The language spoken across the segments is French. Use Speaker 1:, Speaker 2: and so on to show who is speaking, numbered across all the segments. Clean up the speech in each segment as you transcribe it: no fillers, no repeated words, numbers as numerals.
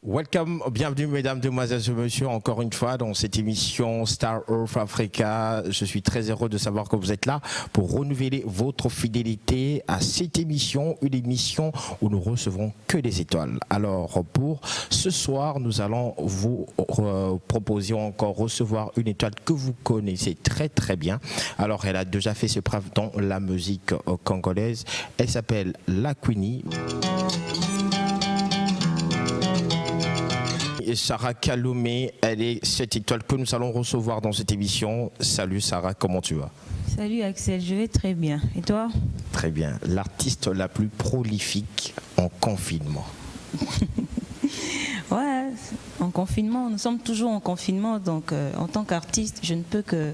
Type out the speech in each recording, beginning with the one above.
Speaker 1: Welcome, bienvenue mesdames, demoiselles et messieurs, encore une fois dans cette émission Star of Africa. Je suis très heureux de savoir que vous êtes là pour renouveler votre fidélité à cette émission, une émission où nous recevrons que des étoiles. Alors pour ce soir, nous allons vous proposer encore recevoir une étoile que vous connaissez très très bien. Alors elle a déjà fait ses preuves dans la musique congolaise. Elle s'appelle La Queenie. Et Sarah Kaloumé, elle est cette étoile que nous allons recevoir dans cette émission. Salut Sarah, comment tu vas?
Speaker 2: Salut Axel, je vais très bien. Et toi?
Speaker 1: Très bien. L'artiste la plus prolifique en confinement.
Speaker 2: Ouais, en confinement, nous sommes toujours en confinement, donc en tant qu'artiste, je ne peux que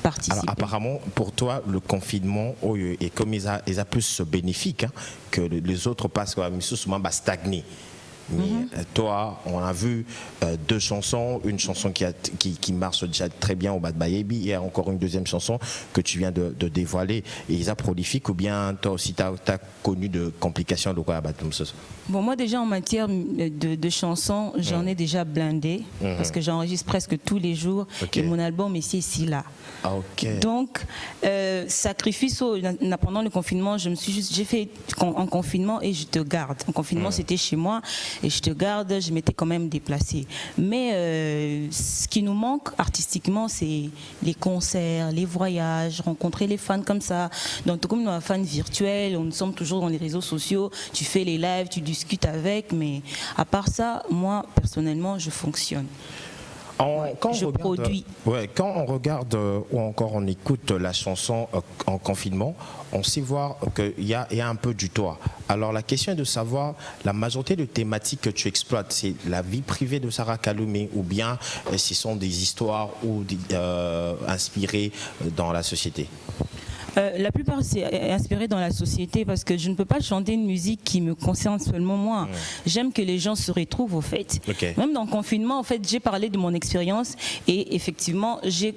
Speaker 2: participer. Alors
Speaker 1: apparemment, pour toi, le confinement est comme ils a plus bénéfique que les autres parce que souvent stagné. Mais toi, on a vu deux chansons, une chanson qui marche déjà très bien au Bad Baby et encore une deuxième chanson que tu viens de dévoiler. Et ils sont prolifiques ou bien toi aussi tu as connu de complications de quoi à
Speaker 2: Bon, moi déjà en matière de chansons, j'en ai déjà blindé parce que j'enregistre presque tous les jours et mon album est ici là. Donc, sacrifice pendant le confinement, j'ai fait en confinement et je te garde. En confinement, c'était chez moi. Et je te garde, je m'étais quand même déplacée. Mais ce qui nous manque artistiquement, c'est les concerts, les voyages, rencontrer les fans comme ça. Donc, comme nous sommes fans virtuels, nous sommes toujours dans les réseaux sociaux, tu fais les lives, tu discutes avec, mais à part ça, moi, personnellement, je fonctionne. Quand
Speaker 1: on regarde ou encore on écoute la chanson en confinement, on sait voir qu'il y a un peu du toi. Alors la question est de savoir, la majorité de thématiques que tu exploites, c'est la vie privée de Sarah Kaloumé ou bien ce sont des histoires inspirées dans la société?
Speaker 2: La plupart c'est inspiré dans la société parce que je ne peux pas chanter une musique qui me concerne seulement moi. J'aime que les gens se retrouvent au fait. Même dans le confinement, en fait, j'ai parlé de mon expérience et effectivement, j'ai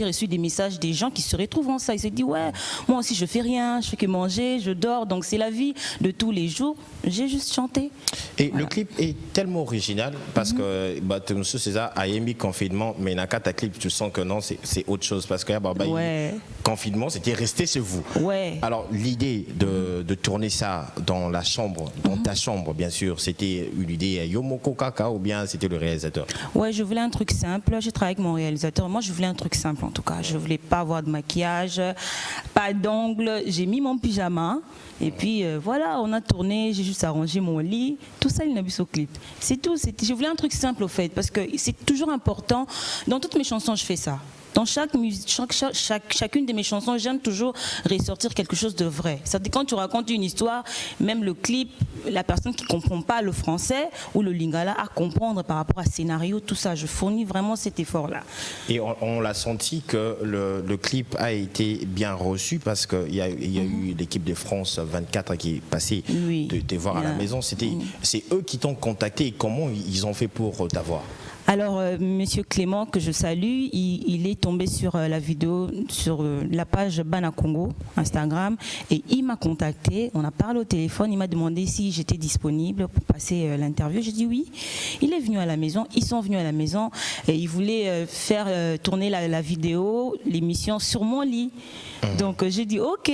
Speaker 2: reçu des messages des gens qui se retrouvent en ça. Ils se disent ouais, moi aussi je fais rien, je fais que manger, je dors, donc c'est la vie de tous les jours. J'ai juste chanté.
Speaker 1: Et voilà. Le clip est tellement original parce que Monsieur César a émis confinement, mais dans ta clip, tu sens que non, c'est autre chose parce que confinement, c'était rester chez vous. Alors l'idée de tourner ça dans la chambre, dans ta chambre, bien sûr, c'était une idée Yomoko Kaka ou bien c'était le réalisateur? Ouais,
Speaker 2: je voulais un truc simple. J'ai travaillé avec mon réalisateur. Moi, je voulais un truc simple en tout cas. Je voulais pas avoir de maquillage, pas d'ongles. J'ai mis mon pyjama et puis voilà, on a tourné. J'ai juste arrangé mon lit. Tout ça, il n'a vu au clip. C'est tout. Je voulais un truc simple au fait parce que c'est toujours important. Dans toutes mes chansons, je fais ça. Dans chacune de mes chansons, j'aime toujours ressortir quelque chose de vrai. C'est-à-dire quand tu racontes une histoire, même le clip, la personne qui ne comprend pas le français ou le lingala à comprendre par rapport à scénario, tout ça, je fournis vraiment cet effort-là.
Speaker 1: Et on l'a senti que le clip a été bien reçu parce qu'il y a eu l'équipe de France 24 qui est passée te voir à la maison. C'est eux qui t'ont contacté et comment ils ont fait pour t'avoir?
Speaker 2: Alors, Monsieur Clément, que je salue, il est tombé sur la vidéo, sur la page Bana Congo, Instagram, et il m'a contacté, on a parlé au téléphone, il m'a demandé si j'étais disponible pour passer l'interview. J'ai dit oui. Il est venu à la maison, ils sont venus à la maison, et ils voulaient faire tourner la vidéo, l'émission sur mon lit. Donc j'ai dit ok,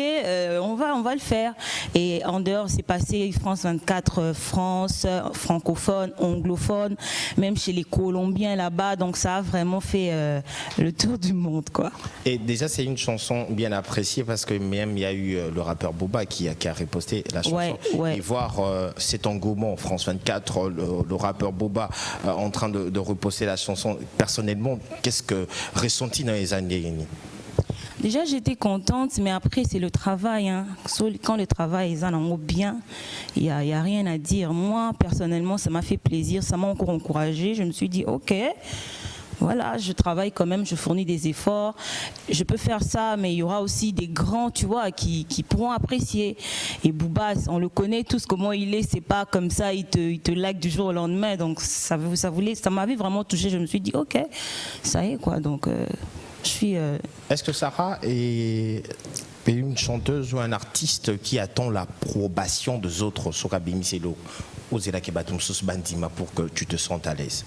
Speaker 2: on va le faire. Et en dehors, c'est passé France 24, France, francophone, anglophone, même chez les Colombiens là-bas. Donc ça a vraiment fait le tour du monde, quoi. Et
Speaker 1: déjà, c'est une chanson bien appréciée parce que même il y a eu le rappeur Booba qui a reposté la chanson. Et voir cet engouement France 24, le rappeur Booba en train de reposter la chanson. Personnellement, qu'est-ce que ressenti dans les années dernières?
Speaker 2: Déjà, j'étais contente, mais après, c'est le travail. Quand le travail est bien, il n'y a rien à dire. Moi, personnellement, ça m'a fait plaisir, ça m'a encore encouragée. Je me suis dit, ok, voilà, je travaille quand même, je fournis des efforts. Je peux faire ça, mais il y aura aussi des grands, tu vois, qui pourront apprécier. Et Booba, on le connaît tous, comment il est. C'est pas comme ça, il te like du jour au lendemain. Donc, ça m'avait vraiment touché. Je me suis dit, ok, ça y est, quoi. Donc...
Speaker 1: Est-ce que Sarah est une chanteuse ou un artiste qui attend l'approbation des autres sur Abimi Selo? Ozela Kebatum Sus Bandima pour que tu te sentes à l'aise?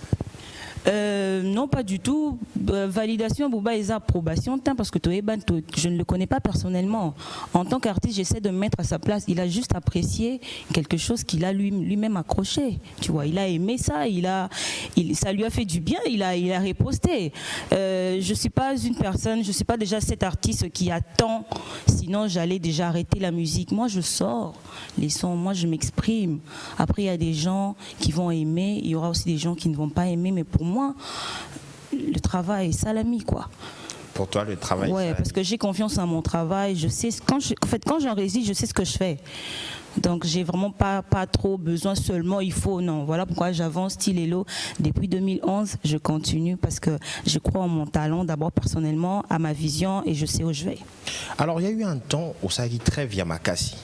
Speaker 2: Non, pas du tout. Validation, Bouba et approbation, parce que je ne le connais pas personnellement. En tant qu'artiste, j'essaie de me mettre à sa place. Il a juste apprécié quelque chose qu'il a lui-même accroché. Tu vois, il a aimé ça, ça lui a fait du bien, il a riposté. Je suis pas une personne, je suis pas déjà cet artiste qui attend. Sinon, j'allais déjà arrêter la musique. Moi, je sors les sons, moi, je m'exprime. Après, il y a des gens qui vont aimer, il y aura aussi des gens qui ne vont pas aimer, mais pour moi, le travail, salami, quoi.
Speaker 1: Pour toi, le travail,
Speaker 2: ouais, parce que j'ai confiance en mon travail. Je sais, quand j'enregistre, je sais ce que je fais. Donc, j'ai vraiment pas trop besoin seulement, il faut, non. Voilà pourquoi j'avance style Hello. Depuis 2011, je continue parce que je crois en mon talent, d'abord personnellement, à ma vision et je sais où je vais.
Speaker 1: Alors, il y a eu un temps où ça a été très via Makassi.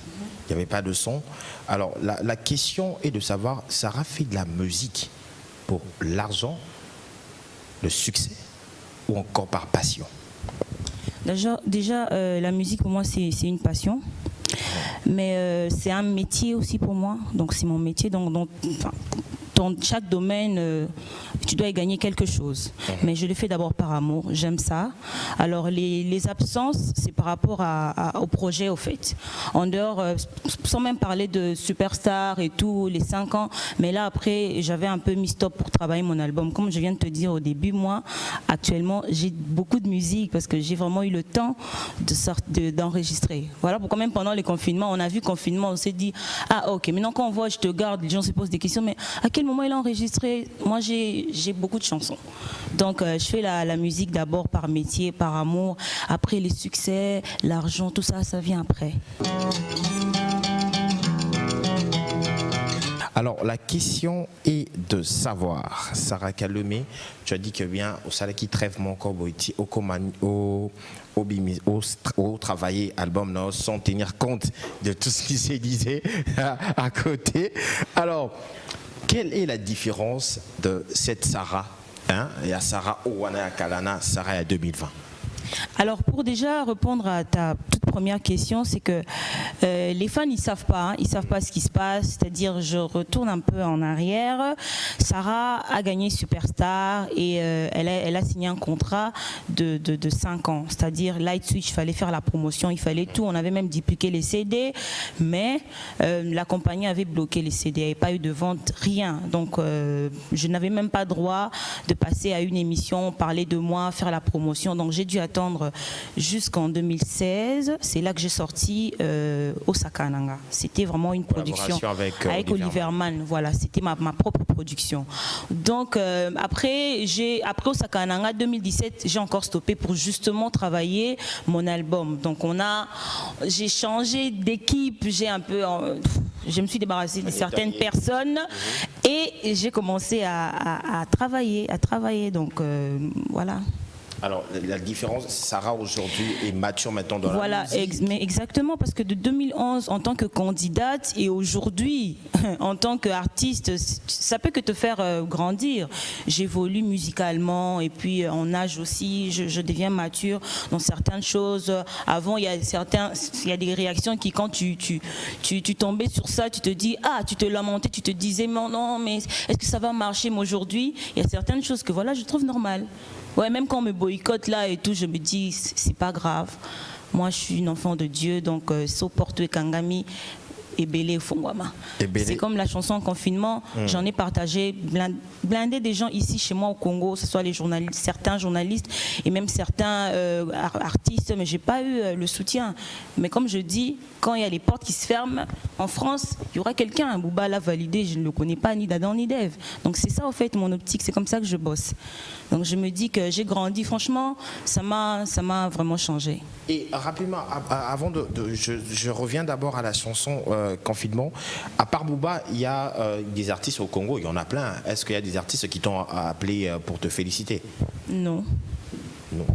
Speaker 1: Il n'y avait pas de son. Alors, la question est de savoir, Sarah fait de la musique pour l'argent, le succès ou encore par passion?
Speaker 2: Déjà la musique pour moi c'est une passion, mais c'est un métier aussi pour moi, donc c'est mon métier, donc dans chaque domaine tu dois y gagner quelque chose, mais je le fais d'abord par amour, j'aime ça. Alors les absences, c'est par rapport au projet, au fait, en dehors, sans même parler de Superstar et tout, les 5 ans, mais là après j'avais un peu mis stop pour travailler mon album. Comme je viens de te dire au début, moi actuellement j'ai beaucoup de musique parce que j'ai vraiment eu le temps d'enregistrer. Voilà pourquoi même pendant les confinements, on a vu confinement, on s'est dit ah ok, maintenant quand on voit je te garde, les gens se posent des questions, mais à quel moment il a enregistré? Moi j'ai beaucoup de chansons, donc je fais la musique d'abord par métier, par amour. Après les succès, l'argent, tout ça, ça vient après.
Speaker 1: Alors la question est de savoir, Sarah Kalomé, tu as dit que bien au Salaki trêve mon corboiti au travailler album non, sans tenir compte de tout ce qui s'est disé à côté. Alors quelle est la différence de cette Sarah et à Sarah Owana Kalana, Sarah à 2020?
Speaker 2: Alors pour déjà répondre à ta toute première question, c'est que les fans ils savent pas ce qui se passe, c'est-à-dire je retourne un peu en arrière. Sarah a gagné Superstar et elle a signé un contrat de 5 ans, c'est-à-dire Light Switch, il fallait faire la promotion, il fallait tout, on avait même dupliqué les CD, mais la compagnie avait bloqué les CD, il n'y avait pas eu de vente, rien, donc je n'avais même pas droit de passer à une émission, parler de moi, faire la promotion, donc j'ai dû attendre jusqu'en 2016. C'est là que j'ai sorti Osaka Nanga. C'était vraiment une production avec Oliver Mann. Voilà, c'était ma propre production. Donc après Osaka Nanga 2017, j'ai encore stoppé pour justement travailler mon album. Donc j'ai changé d'équipe, je me suis débarrassée de certaines personnes et j'ai commencé à travailler. Donc voilà.
Speaker 1: Alors, la différence, Sarah aujourd'hui est mature maintenant dans la musique.
Speaker 2: Mais exactement, parce que de 2011 en tant que candidate et aujourd'hui en tant qu'artiste, ça peut que te faire grandir. J'évolue musicalement et puis en âge aussi, je deviens mature dans certaines choses. Avant, il y a des réactions qui, quand tu tombais sur ça, tu te dis, tu te lamentais, tu te disais, non, mais est-ce que ça va marcher? Mais aujourd'hui, il y a certaines choses que voilà, je trouve normales. Ouais, même quand on me boycotte là et tout, je me dis, c'est pas grave. Moi, je suis une enfant de Dieu, donc Soporto et Kangami et Bélé Fongwama. C'est comme la chanson Confinement, j'en ai partagé, blindé des gens ici chez moi au Congo, que ce soit les journalistes, certains journalistes et même certains artistes, mais j'ai pas eu le soutien. Mais comme je dis, quand il y a les portes qui se ferment, en France, il y aura quelqu'un, Bouba l'a validé, je ne le connais pas, ni d'Adam ni d'Ève. Donc c'est ça, au fait, mon optique, c'est comme ça que je bosse. Donc je me dis que j'ai grandi, franchement, ça m'a vraiment changé.
Speaker 1: Et rapidement, avant je reviens d'abord à la chanson Confinement. À part Bouba, il y a des artistes au Congo, il y en a plein. Est-ce qu'il y a des artistes qui t'ont appelé pour te féliciter?
Speaker 2: Non.
Speaker 1: Non.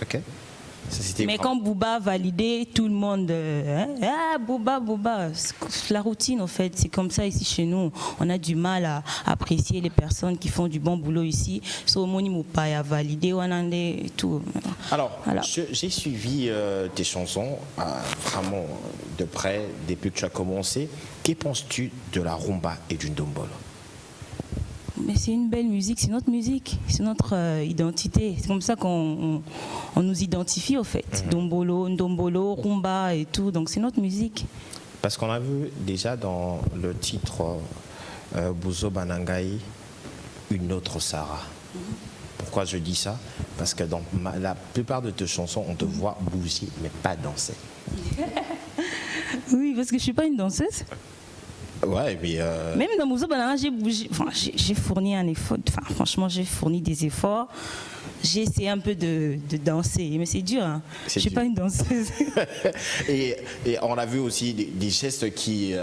Speaker 1: Ok.
Speaker 2: Mais quand Booba a validé, tout le monde... Booba, c'est la routine en fait. C'est comme ça ici chez nous. On a du mal à apprécier les personnes qui font du bon boulot ici. Somoni Moupa a validé, Wanande et tout.
Speaker 1: Alors, j'ai suivi tes chansons vraiment de près depuis que tu as commencé. Que penses-tu de la rumba et du ndombolo?
Speaker 2: Mais c'est une belle musique, c'est notre musique, c'est notre identité. C'est comme ça qu'on nous identifie au fait. Ndombolo, rumba et tout, donc c'est notre musique.
Speaker 1: Parce qu'on a vu déjà dans le titre Buzo Banangai, une autre Sarah. Pourquoi je dis ça? Parce que dans la plupart de tes chansons, on te voit bouger, mais pas danser.
Speaker 2: Oui, parce que je ne suis pas une danseuse.
Speaker 1: Ouais, mais
Speaker 2: même dans Buzo Banangai, j'ai bougé. Enfin, j'ai fourni un effort. Enfin, franchement, j'ai fourni des efforts. J'ai essayé un peu de danser, mais c'est dur. Hein. Je ne suis pas une danseuse.
Speaker 1: et on a vu aussi des gestes qui...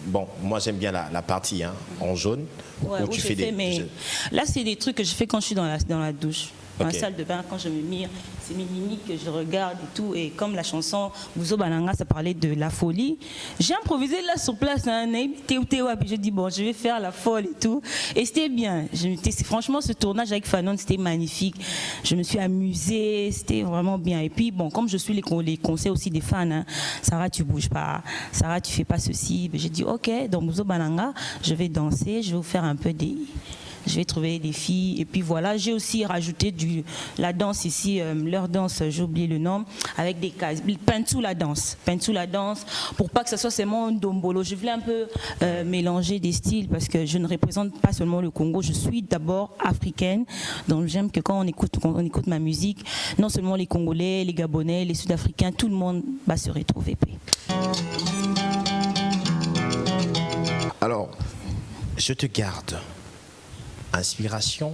Speaker 1: bon, moi j'aime bien la partie en jaune.
Speaker 2: Ouais, où tu fais des... mais là, c'est des trucs que je fais quand je suis dans la douche. Dans la salle de bain, quand je me mire, c'est mes mimiques que je regarde et tout. Et comme la chanson Buzo Bananga, ça parlait de la folie, j'ai improvisé là sur place, puis je dis bon, je vais faire la folle et tout. Et c'était bien. Franchement, ce tournage avec Fanon, c'était magnifique. Je me suis amusée, c'était vraiment bien. Et puis bon, comme je suis les conseils aussi des fans, Sarah, tu bouges pas, Sarah, tu fais pas ceci. J'ai dit ok, dans Buzo Bananga, je vais danser, je vais vous faire un peu des... Je vais trouver des filles. Et puis voilà, j'ai aussi rajouté la danse ici, leur danse, j'ai oublié le nom, avec des cases. Pentou la danse, pour pas que ce soit seulement un dombolo. Je voulais un peu mélanger des styles parce que je ne représente pas seulement le Congo, je suis d'abord africaine. Donc j'aime que quand on écoute ma musique, non seulement les Congolais, les Gabonais, les Sud-Africains, tout le monde va se retrouver.
Speaker 1: Alors, je te garde. Inspiration,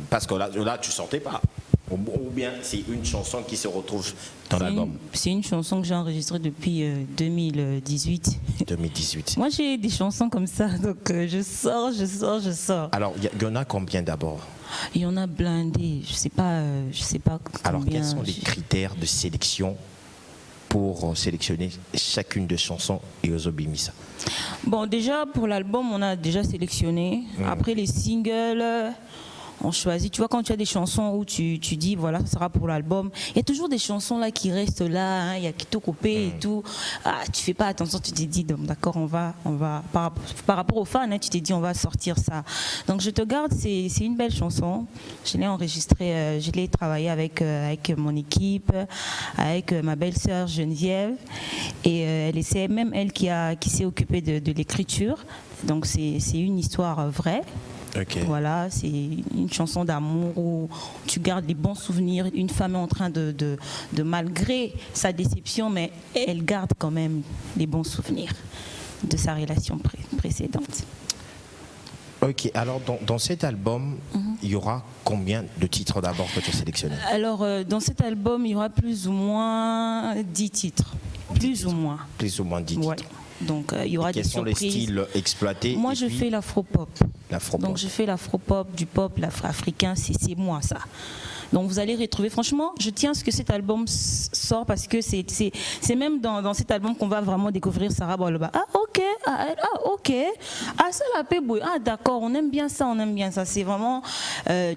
Speaker 1: parce que là tu sentais pas, ou bien c'est une chanson qui se retrouve dans l'album?
Speaker 2: C'est une chanson que j'ai enregistrée depuis 2018.
Speaker 1: 2018.
Speaker 2: Moi j'ai des chansons comme ça, donc je sors.
Speaker 1: Alors il y en a combien d'abord?
Speaker 2: Il y en a blindés, je sais pas combien.
Speaker 1: Alors quels sont les critères de sélection pour sélectionner chacune des chansons et Ozobimisa?
Speaker 2: Bon, déjà pour l'album, on a déjà sélectionné. Après les singles, on choisit. Tu vois, quand tu as des chansons où tu dis, voilà, ça sera pour l'album, il y a toujours des chansons là qui restent là, il y a qui tout coupé et tout. Ah, tu fais pas attention, tu t'es dit, d'accord, on va par rapport aux fans, tu t'es dit, on va sortir ça. Donc je te garde, c'est une belle chanson. Je l'ai enregistrée, je l'ai travaillée avec mon équipe, avec ma belle-sœur Geneviève. Et c'est même elle qui s'est occupée de l'écriture. Donc c'est une histoire vraie.
Speaker 1: Okay.
Speaker 2: Voilà, c'est une chanson d'amour où tu gardes les bons souvenirs. Une femme est en train de malgré sa déception, mais elle garde quand même les bons souvenirs de sa relation précédente.
Speaker 1: Ok, alors dans cet album, il y aura combien de titres d'abord que tu as sélectionnés? Alors,
Speaker 2: dans cet album, il y aura plus ou moins 10 titres. Plus ou moins 10 titres. Ouais. Donc il y aura des surprises.
Speaker 1: Quels sont les styles exploités?
Speaker 2: Moi je fais l'afro-pop. Donc je fais l'afro-pop, du pop, l'afro-africain, c'est moi ça. Donc vous allez retrouver, franchement, je tiens à ce que cet album sort parce que c'est même dans cet album qu'on va vraiment découvrir Sarah Boloba. Ah ok, ça la pébouille. Ah d'accord, on aime bien ça. C'est vraiment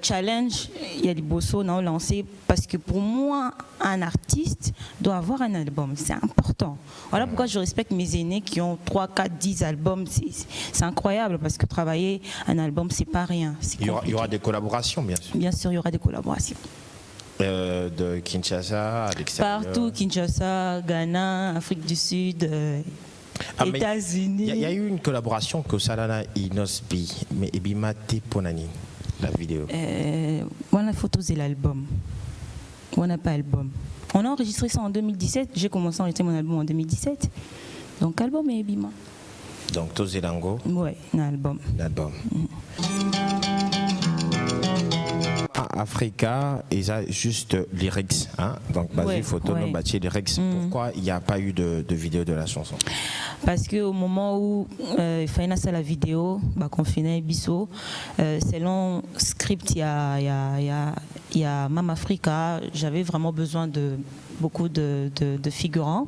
Speaker 2: challenge. Il y a des bossos on a lancé parce que pour moi, un artiste doit avoir un album, c'est important. Voilà pourquoi je respecte mes aînés qui ont 3, 4, 10 albums. C'est incroyable parce que travailler un album, c'est pas rien.
Speaker 1: Il y aura des collaborations, bien sûr.
Speaker 2: Bien sûr, il y aura des collaborations.
Speaker 1: De Kinshasa à l'extérieur.
Speaker 2: Partout, Kinshasa, Ghana, Afrique du Sud, États-Unis.
Speaker 1: Il y a eu une collaboration que Salana Inosbi, mais Ebimate Ponani, la vidéo.
Speaker 2: Moi, la photo, c'est l'album. On n'a pas album. On a enregistré ça en 2017. J'ai commencé à enregistrer mon album en 2017. Donc, album et Ebima.
Speaker 1: Donc, Tozelango?
Speaker 2: Oui, un album.
Speaker 1: L'album. Africa, ils ont juste lyrics, hein? Donc basé photo, no bâti lyrics. Pourquoi il n'y a pas eu de vidéo de la chanson?
Speaker 2: parce qu'au moment où il fallait faire la vidéo, confiné Bisso, selon script, il y a Mama Africa, j'avais vraiment besoin de beaucoup de figurants.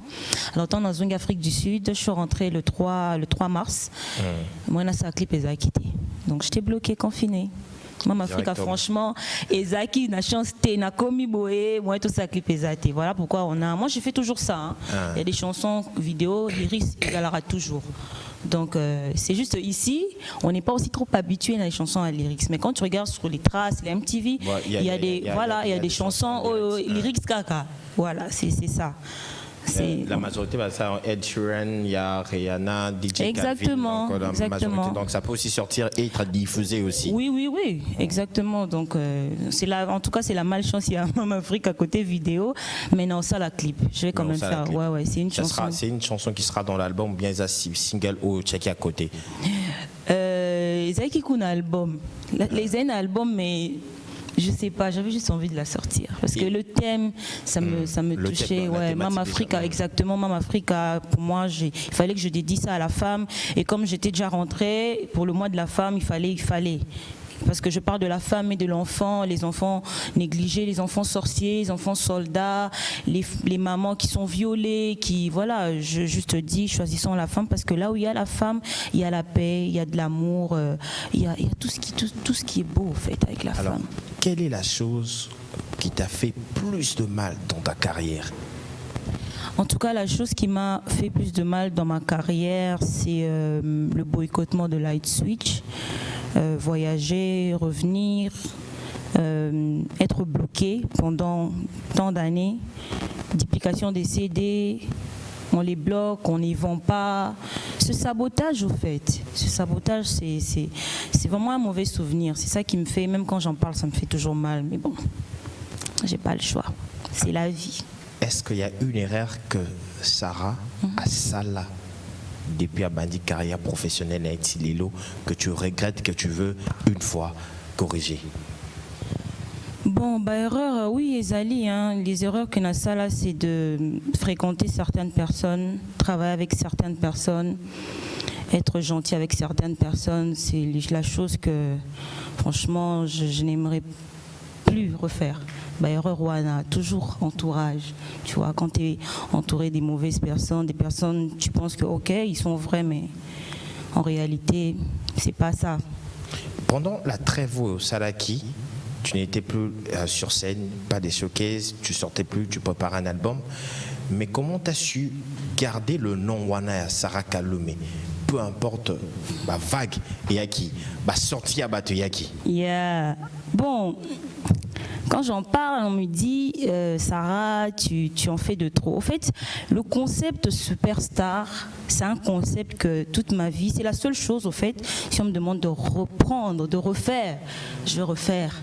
Speaker 2: Alors, dans une Afrique du Sud, je suis rentrée le 3 mars. Moi, ça a clip et quitté. Donc, j'étais bloquée, confinée. Mama Africa, franchement, Ezaki n'a chance n'a commis boé, moi tout ça clip Ezaki. Voilà pourquoi moi je fais toujours ça. Hein. Il y a des chansons vidéo, lyrics égalera toujours. Donc c'est juste ici, on n'est pas aussi trop habitué dans les chansons à lyrics. Mais quand tu regardes sur les traces, les MTV, il y a des chansons lyrics caca. Voilà, c'est ça.
Speaker 1: La majorité, ça, Ed Sheeran, il y a Rihanna, DJ
Speaker 2: exactement,
Speaker 1: Calvin,
Speaker 2: exactement.
Speaker 1: Donc ça peut aussi sortir et être diffusé aussi.
Speaker 2: Oui, exactement. Donc en tout cas c'est la malchance. Il y a Mama Afrique à côté vidéo, mais non ça la clip. Je vais quand même faire. Ouais, c'est une chanson.
Speaker 1: C'est une chanson qui sera dans l'album, bien ça single ou check à côté.
Speaker 2: Ils qui un album. Les albums, mais je sais pas, j'avais juste envie de la sortir parce que le thème ça me touchait. Ouais, Mama Africa, exactement. Mama Africa, pour moi, il fallait que je dédie ça à la femme, et comme j'étais déjà rentrée pour le mois de la femme, il fallait. Parce que je parle de la femme et de l'enfant, les enfants négligés, les enfants sorciers, les enfants soldats, les mamans qui sont violées, je juste dis, choisissons la femme, parce que là où il y a la femme, il y a la paix, il y a de l'amour, il y a tout ce qui est beau en fait avec la femme.
Speaker 1: Quelle est la chose qui t'a fait plus de mal dans ta carrière ?
Speaker 2: En tout cas, la chose qui m'a fait plus de mal dans ma carrière, c'est le boycottement de Light Switch. Voyager, revenir, être bloqué pendant tant d'années, duplication des CD, on les bloque, on n'y vend pas. Ce sabotage, au fait, c'est vraiment un mauvais souvenir. C'est ça qui me fait, même quand j'en parle, ça me fait toujours mal. Mais bon, j'ai pas le choix. C'est la vie.
Speaker 1: Est-ce qu'il y a une erreur que Sarah a sala depuis la carrière professionnelle à Etilelo que tu regrettes, que tu veux une fois corriger?
Speaker 2: Bon, erreur, oui, Ezali, les erreurs que Nassa là, c'est de fréquenter certaines personnes, travailler avec certaines personnes, être gentil avec certaines personnes, c'est la chose que, franchement, je n'aimerais plus refaire. Erreur Wana, toujours entourage. Tu vois, quand tu es entouré des mauvaises personnes, des personnes, tu penses que, ok, ils sont vrais, mais en réalité, c'est pas ça.
Speaker 1: Pendant la trêve au Salaki, tu n'étais plus sur scène, pas des showcases, tu sortais plus, tu préparais un album. Mais comment tu as su garder le nom Wana à Sarah Kalomé? Peu importe, vague, yaki, sorti à battre yaki.
Speaker 2: Yeah. Bon, quand j'en parle, on me dit Sarah, tu en fais de trop. En fait, le concept superstar, c'est un concept que toute ma vie, c'est la seule chose, au fait, si on me demande de reprendre, de refaire, je vais refaire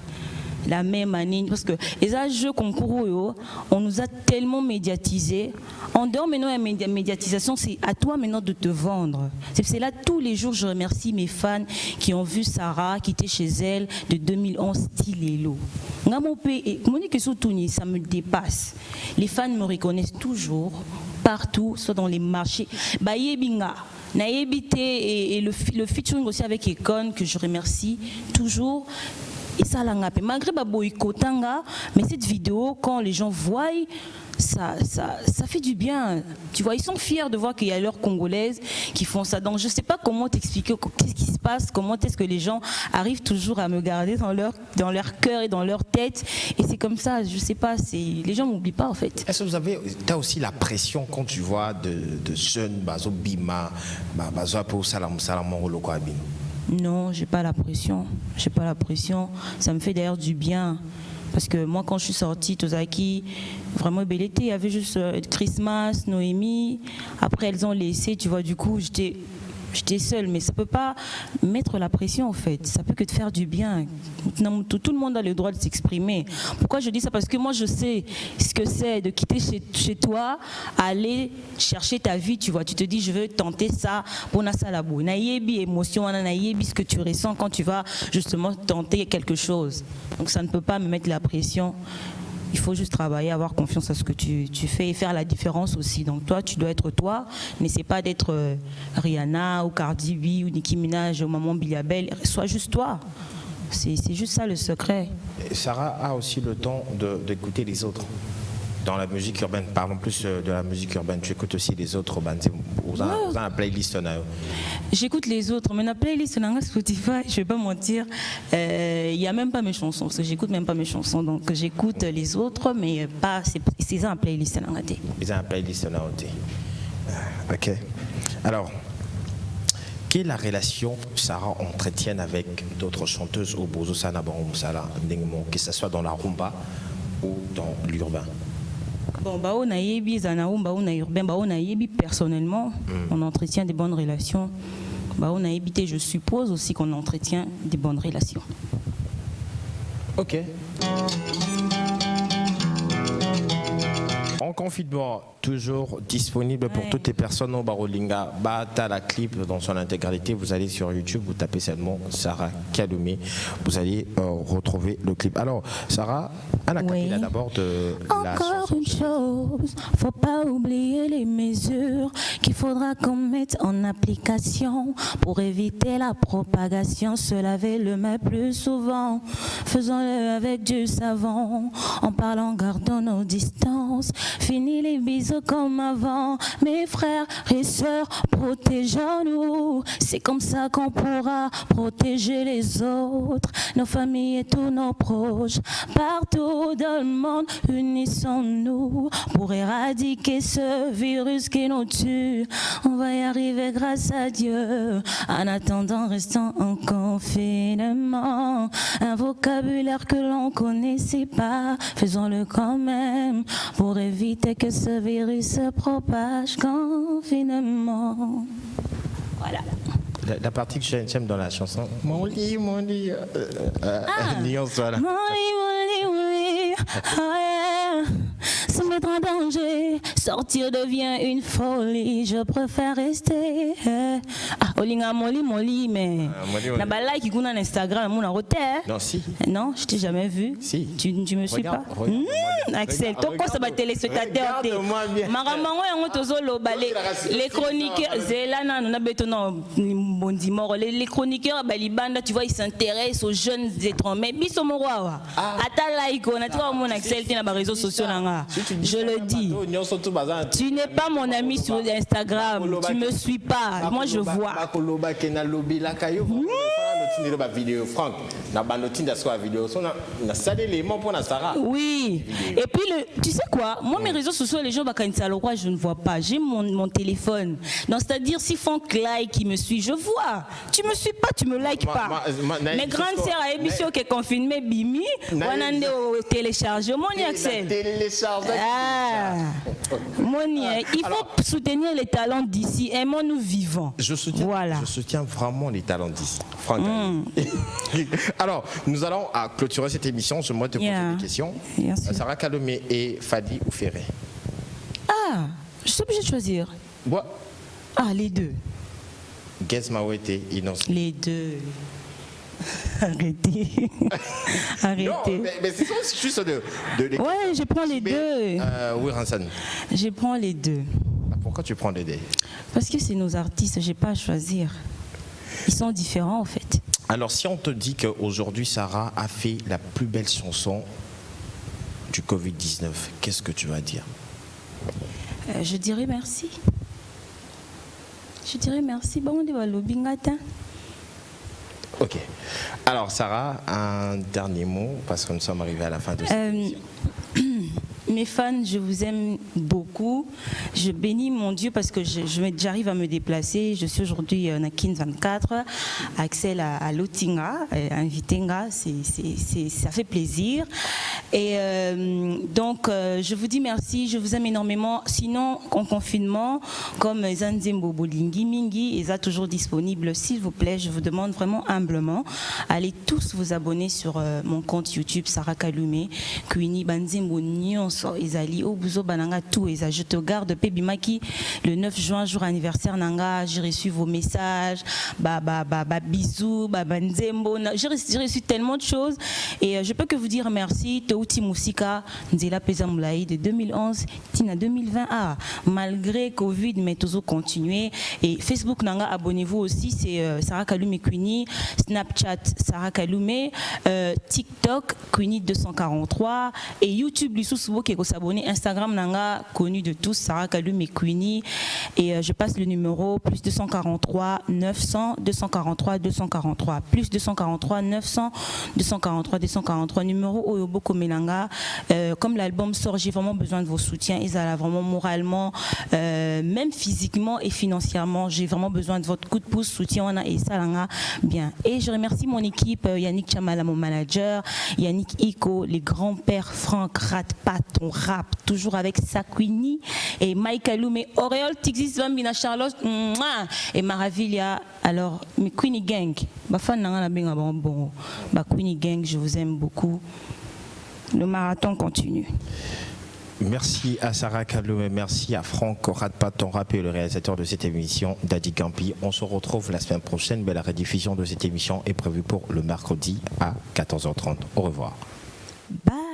Speaker 2: la même année, parce que les jeux concours, on nous a tellement médiatisés. En dehors maintenant de la médiatisation, c'est à toi maintenant de te vendre. C'est là tous les jours, je remercie mes fans qui ont vu Sarah qui était chez elle de 2011 Tilelo. Ça me dépasse. Les fans me reconnaissent toujours partout, soit dans les marchés. Et le featuring aussi avec Econ que je remercie toujours. Et ça malgré boycottanga, mais cette vidéo, quand les gens voient, ça fait du bien. Tu vois, ils sont fiers de voir qu'il y a leurs Congolaises qui font ça. Donc je ne sais pas comment t'expliquer qu'est-ce qui se passe, comment est-ce que les gens arrivent toujours à me garder dans leur cœur et dans leur tête. Et c'est comme ça, je ne sais pas, les gens ne m'oublient pas en fait.
Speaker 1: Est-ce que tu as aussi la pression quand tu vois de jeunes, Bima,
Speaker 2: Non, j'ai pas la pression. Ça me fait d'ailleurs du bien. Parce que moi, quand je suis sortie, Tozaki, vraiment bel été, il y avait juste Christmas, Noémie. Après, elles ont laissé, tu vois, du coup, j'étais seule. Mais ça peut pas mettre la pression, en fait. Ça peut que te faire du bien. Tout le monde a le droit de s'exprimer. Pourquoi je dis ça? Parce que moi, je sais ce que c'est de quitter chez toi, aller chercher ta vie, tu vois. Tu te dis, je veux tenter ça pour Nassalabou. Naïebi émotion, naïebi ce que tu ressens quand tu vas justement tenter quelque chose. Donc ça ne peut pas me mettre la pression. Il faut juste travailler, avoir confiance à ce que tu fais et faire la différence aussi. Donc toi, tu dois être toi. N'essaie pas d'être Rihanna ou Cardi B ou Nicki Minaj ou Maman Biliabel. Sois juste toi. C'est juste ça le secret.
Speaker 1: Et Sarah a aussi le temps d'écouter les autres. Dans la musique urbaine, parlons plus de la musique urbaine. Tu écoutes aussi les autres bandes. Vous avez la playlist.
Speaker 2: J'écoute les autres, mais la playlist sur Spotify, je vais pas mentir, il y a même pas mes chansons, parce que j'écoute même pas mes chansons, donc j'écoute les autres, mais pas c'est ça la playlist.
Speaker 1: Ils ont la playlist. Ok. Alors, quelle est la relation que Sarah entretienne avec d'autres chanteuses au Bozo Sanabarum Sala, que ce soit dans la rumba ou dans l'urbain?
Speaker 2: Bon, personnellement, on entretient des bonnes relations. Je suppose aussi qu'on entretient des bonnes relations.
Speaker 1: Ok. En confinement, toujours disponible pour toutes les personnes au Barolinga. Bata la clip dans son intégralité. Vous allez sur YouTube, vous tapez seulement Sarah Kaloumé. Vous allez retrouver le clip. Alors, Sarah, Anna Capilla d'abord de la
Speaker 2: Encore une chose, faut pas oublier les mesures qu'il faudra qu'on mette en application pour éviter la propagation. Se laver le main plus souvent, faisons-le avec du savon. En parlant, gardons nos distances. Fini les bisous comme avant. Mes frères et sœurs, protégeons-nous. C'est comme ça qu'on pourra protéger les autres, nos familles et tous nos proches. Partout dans le monde, unissons-nous pour éradiquer ce virus qui nous tue. On va y arriver grâce à Dieu. En attendant, restons en confinement. Un vocabulaire que l'on connaissait pas, faisons-le quand même pour éviter que ce virus se propage. Confinement. Voilà.
Speaker 1: La partie que j'aime dans la chanson, mon lit, nuance, voilà.
Speaker 2: Mon lit, oh yeah. Se mettre en danger, sortir devient une folie. Je préfère rester. Olinga mon lit, mais la balai qui goûte Instagram, mon roté.
Speaker 1: Non, si.
Speaker 2: Non, je t'ai jamais vu.
Speaker 1: Si.
Speaker 2: Tu me suis pas. Axel, toi quoi ça va téléspectateur té. Maramango yango tozolo balé. Les chroniqueurs, Zélana, on a bétonné bondimoro. Les chroniqueurs balibanda, tu vois, ils s'intéressent aux jeunes étrangers. Mais biso moroa. Ata like on a toi mon Axel té na ba réseaux sociaux nanga. Je le dis. Tu n'es pas mon ami sur Instagram. Tu me suis pas. Moi je vois. Oui. Et puis tu sais quoi? Moi mes réseaux sociaux, les gens je ne vois pas. J'ai mon téléphone. Donc c'est-à-dire s'ils font like, qui me suivent, je vois. Tu me suis pas, tu me likes pas. Mes grandes sœurs à émission qui est confiné Bimi, on a téléchargé mon Axel. Il faut soutenir les talents d'ici. Aimons-nous vivants.
Speaker 1: Je soutiens vraiment les talents d'ici. Alors, nous allons clôturer cette émission. Je vais te poser des questions. Sarah Kaloumé et Fadi ou Ferré?
Speaker 2: Je suis obligée de choisir. Les deux.
Speaker 1: Guess Mawete, Innocent.
Speaker 2: Les deux. Arrêtez.
Speaker 1: Non, mais c'est juste de
Speaker 2: ouais, je prends les deux.
Speaker 1: Oui, Ransan.
Speaker 2: Je prends les deux.
Speaker 1: Pourquoi tu prends les deux?
Speaker 2: Parce que c'est nos artistes, j'ai pas à choisir. Ils sont différents en fait.
Speaker 1: Alors si on te dit qu'aujourd'hui Sarah a fait la plus belle chanson du Covid-19, qu'est-ce que tu vas dire?
Speaker 2: Je dirais merci. Bon, on va l'obingata.
Speaker 1: Ok. Alors Sarah, un dernier mot parce que nous sommes arrivés à la fin de cette émission.
Speaker 2: Mes fans, je vous aime beaucoup. Je bénis mon Dieu parce que j'arrive à me déplacer. Je suis aujourd'hui à Kin 24, Axel à Lotinga, invité, ça fait plaisir. Et donc, je vous dis merci, je vous aime énormément. Sinon, en confinement, comme Zanzembo Bolingi Mingi, ils sont toujours disponibles. S'il vous plaît, je vous demande vraiment humblement, allez tous vous abonner sur mon compte YouTube Sarah Kaloumé, Kuini Banzembo Nyonso. Ezali, Obuzo Bananga, tout Eza. Je te garde, Pebimaki, le 9 juin, jour anniversaire Nanga, j'ai reçu vos messages, bisous, nzembo, j'ai reçu tellement de choses et je peux que vous dire merci. Touti Moussika, Nzela Pesamulaï de 2011, Tina 2020. Malgré Covid, mais toujours continuer. Et Facebook Nanga, abonnez-vous aussi, c'est Sarah Kalume Queenie, Snapchat Sarah Kalume, TikTok Queenie 243 et YouTube Lissou qui est s'abonner, Instagram Nanga connu de tous Sarah Kalume Queenie et je passe le numéro plus 243 900 243 243 plus 243 900 243 243 numéro Oyoboko Melanga. Comme l'album sort, j'ai vraiment besoin de vos soutiens. Ils ont vraiment moralement, même physiquement et financièrement, j'ai vraiment besoin de votre coup de pouce, soutien. On a et ça bien. Et je remercie mon équipe, Yannick Chamala, mon manager, Yannick Iko, les grands-pères Franck Ratpat, ton rap, toujours avec Sakwini et Mike Aloum et Auréole Tixis Bambina Charlotte et Maravilia. Alors, mes Queenie Gang, Queenie Gang, je vous aime beaucoup. Le marathon continue.
Speaker 1: Merci à Sarah Kalume, merci à Franck Ratpat, ton rap et le réalisateur de cette émission, Daddy Gampi. On se retrouve la semaine prochaine, mais la rediffusion de cette émission est prévue pour le mercredi à 14h30. Au revoir.
Speaker 2: Bye.